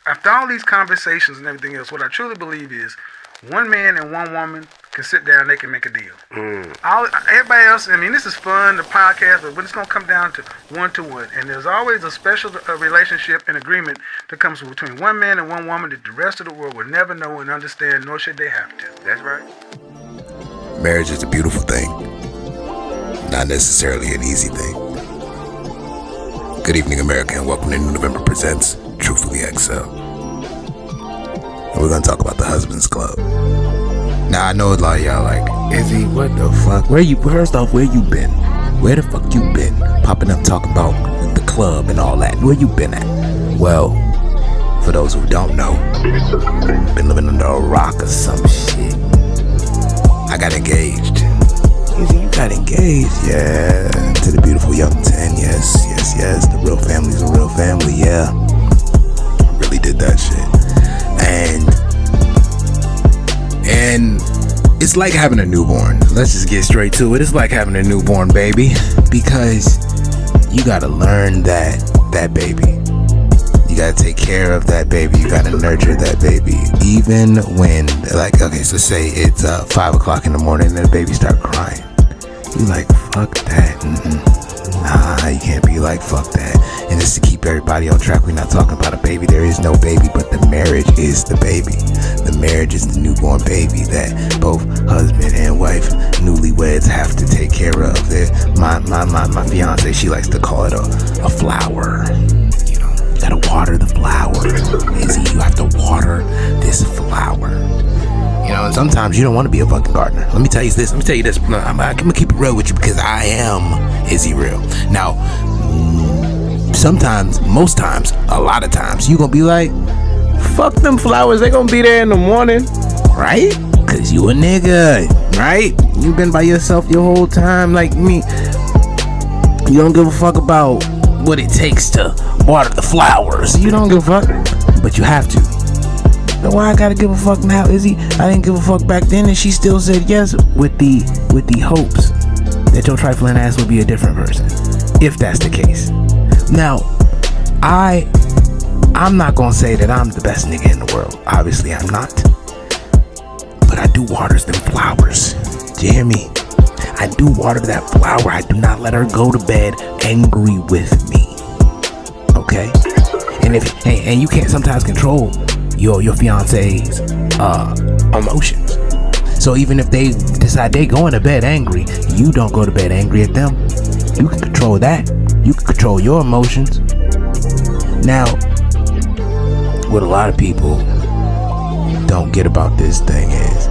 after all these conversations and everything else, what I truly believe is one man and one woman can sit down, they can make a deal. Everybody else, I mean, this is fun, the podcast, but when it's going to come down to one, and there's always a special relationship and agreement that comes between one man and one woman that the rest of the world will never know and understand, nor should they have to. That's right. Marriage is a beautiful thing, not necessarily an easy thing. Good evening, America, and welcome to New November Presents Truthfully XL. And we're going to talk about the Husbands Club. Now, I know a lot of y'all like, Izzy, what the fuck? First off, where you been? Where the fuck you been? Popping up talking about the club and all that. Where you been at? Well, for those who don't know, been living under a rock or some shit. I got engaged. Izzy, you got engaged? Yeah, to the beautiful young 10. Yes. The real family's a real family, yeah. Really did that shit. And it's like having a newborn. Let's just get straight to it. It's like having a newborn baby, because you gotta learn that baby. You gotta take care of that baby. You gotta nurture that baby. Even when, like, okay, so say it's 5 o'clock in the morning and the baby start crying. You like, fuck that. Nah, you can't be like, fuck that. And just to keep everybody on track, we're not talking about a baby. There is no baby, but the marriage is the baby. The marriage is the newborn baby that both husband and wife, newlyweds, have to take care of. My fiance, she likes to call it a flower. You know, you gotta water the flower. Izzy, you have to water this flower. You know, and sometimes you don't want to be a fucking gardener. Let me tell you this. I'm gonna keep it real with you, because I am IzzyReal. Now, sometimes, most times, a lot of times, you gonna be like, fuck them flowers, they gonna be there in the morning, right? Cause you a nigga, right? You been by yourself your whole time like me. You don't give a fuck about what it takes to water the flowers. You don't give a fuck, but you have to. So why I gotta give a fuck now, Izzy? I didn't give a fuck back then, and she still said yes with the hopes that your trifling ass would be a different person, if that's the case. Now, I'm not gonna say that I'm the best nigga in the world. Obviously, I'm not. But I do water them flowers. Do you hear me? I do water that flower. I do not let her go to bed angry with me. Okay? And you can't sometimes control your fiance's emotions. So even if they decide they going to bed angry, you don't go to bed angry at them. You can control that. You can control your emotions. Now, what a lot of people don't get about this thing is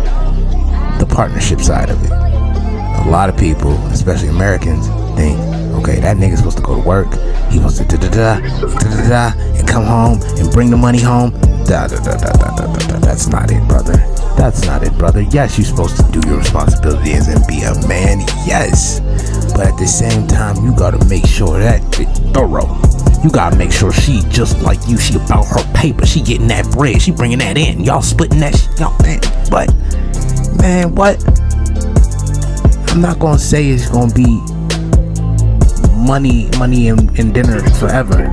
the partnership side of it. A lot of people, especially Americans, think, okay, that nigga's supposed to go to work. He's supposed to da-da-da, and come home and bring the money home. That's not it, brother. That's not it, brother. Yes, you're supposed to do your responsibilities and be a man, yes. But at the same time, you gotta make sure that it's thorough. You gotta make sure she just like you. She about her paper. She getting that bread. She bringing that in. Y'all splitting that shit. Y'all, but man, what? I'm not gonna say it's gonna be money and dinner forever.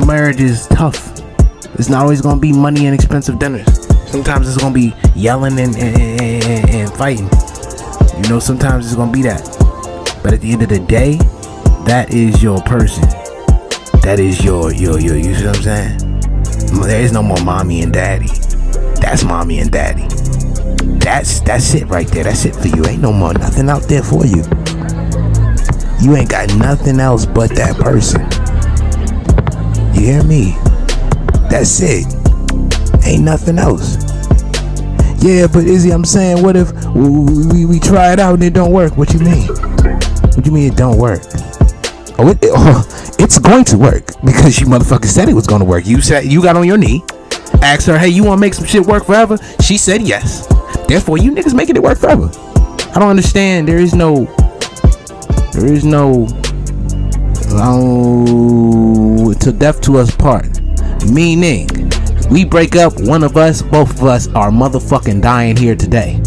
Marriage is tough. It's not always gonna be money and expensive dinners. Sometimes it's gonna be yelling and fighting. You know, sometimes it's gonna be that. But at the end of the day, that is your person. That is your, you see what I'm saying? There is no more mommy and daddy. That's mommy and daddy. That's it right there. That's it for you. Ain't no more nothing out there for you. You ain't got nothing else but that person. You hear me? That's it. Ain't nothing else. Yeah, but Izzy, I'm saying, what if we try it out and it don't work? What you mean? What you mean it don't work? It's going to work, because you motherfucker said it was going to work. You said, you got on your knee, asked her, hey, you want to make some shit work forever? She said yes. Therefore, you niggas making it work forever. I don't understand. There is no till death to us part. Meaning, we break up, one of us, both of us are motherfucking dying here today.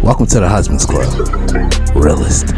Welcome to the Husbands Club. Realist.